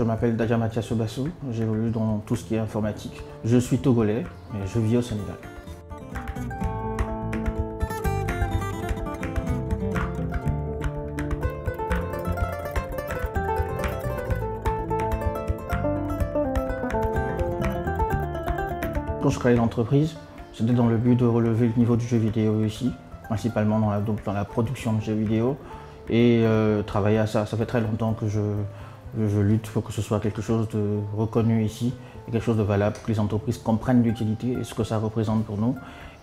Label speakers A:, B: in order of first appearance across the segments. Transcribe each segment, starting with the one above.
A: je m'appelle Daja Mathias Obassou, j'évolue dans tout ce qui est informatique. Je suis togolais, mais je vis au Sénégal. Quand je créais l'entreprise, c'était dans le but de relever le niveau du jeu vidéo ici, principalement dans la production de jeux vidéo, et travailler à ça. Ça fait très longtemps que je lutte pour que ce soit quelque chose de reconnu ici, et quelque chose de valable, que les entreprises comprennent l'utilité et ce que ça représente pour nous.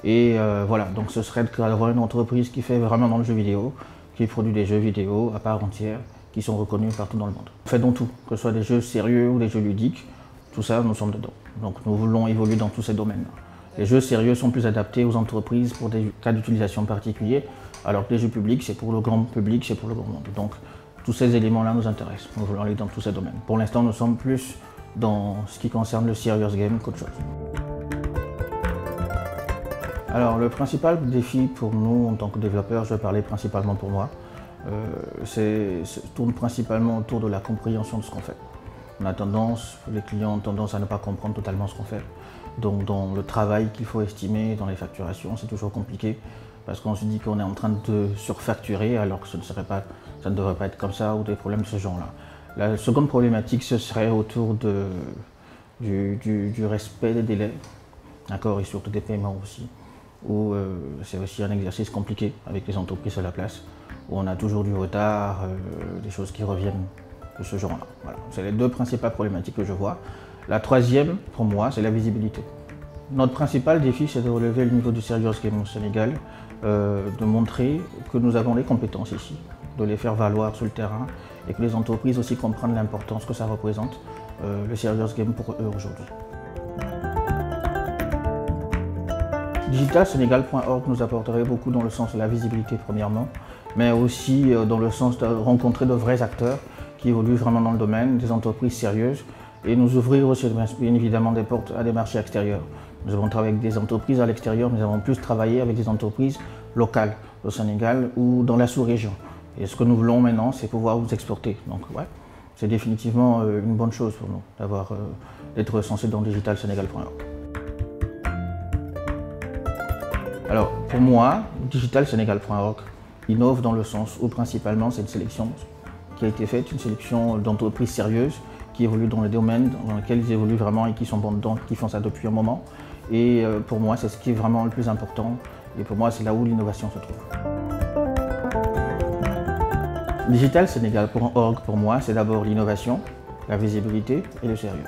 A: Et voilà, donc ce serait d'avoir une entreprise qui fait vraiment dans le jeu vidéo, qui produit des jeux vidéo à part entière, qui sont reconnus partout dans le monde. On fait donc tout, que ce soit des jeux sérieux ou des jeux ludiques, tout ça, nous sommes dedans. Donc nous voulons évoluer dans tous ces domaines. Les jeux sérieux sont plus adaptés aux entreprises pour des cas d'utilisation particuliers, alors que les jeux publics, c'est pour le grand public, c'est pour le grand monde. Donc tous ces éléments-là nous intéressent. Nous voulons aller dans tous ces domaines. Pour l'instant, nous sommes plus dans ce qui concerne le serious game qu'autre chose. Alors le principal défi pour nous en tant que développeurs, je vais parler principalement pour moi, tourne principalement autour de la compréhension de ce qu'on fait. Les clients ont tendance à ne pas comprendre totalement ce qu'on fait. Donc dans le travail qu'il faut estimer, dans les facturations, c'est toujours compliqué parce qu'on se dit qu'on est en train de surfacturer alors que ça ne devrait pas être comme ça ou des problèmes de ce genre-là. La seconde problématique, ce serait autour du respect des délais, d'accord, et surtout des paiements aussi, où c'est aussi un exercice compliqué avec les entreprises à la place, où on a toujours du retard, des choses qui reviennent de ce genre-là. Voilà. C'est les deux principales problématiques que je vois. La troisième, pour moi, c'est la visibilité. Notre principal défi, c'est de relever le niveau du serious game au Sénégal, de montrer que nous avons les compétences ici, de les faire valoir sur le terrain et que les entreprises aussi comprennent l'importance que ça représente, le serious game pour eux aujourd'hui. Digitalsenegal.org nous apporterait beaucoup dans le sens de la visibilité premièrement, mais aussi dans le sens de rencontrer de vrais acteurs qui évoluent vraiment dans le domaine, des entreprises sérieuses, et nous ouvrir aussi bien évidemment des portes à des marchés extérieurs. Nous avons travaillé avec des entreprises à l'extérieur, mais nous avons plus travaillé avec des entreprises locales au Sénégal ou dans la sous-région. Et ce que nous voulons maintenant, c'est pouvoir vous exporter. Donc ouais, c'est définitivement une bonne chose pour nous d'être recensé dans digitalsenegal.org. Alors pour moi, digitalsenegal.org innove dans le sens où principalement c'est une sélection qui a été faite, une sélection d'entreprises sérieuses qui évoluent dans les domaines dans lesquels ils évoluent vraiment et qui sont bons dedans, qui font ça depuis un moment. Et pour moi, c'est ce qui est vraiment le plus important. Et pour moi, c'est là où l'innovation se trouve. Digitalsenegal.org, pour moi, c'est d'abord l'innovation, la visibilité et le sérieux.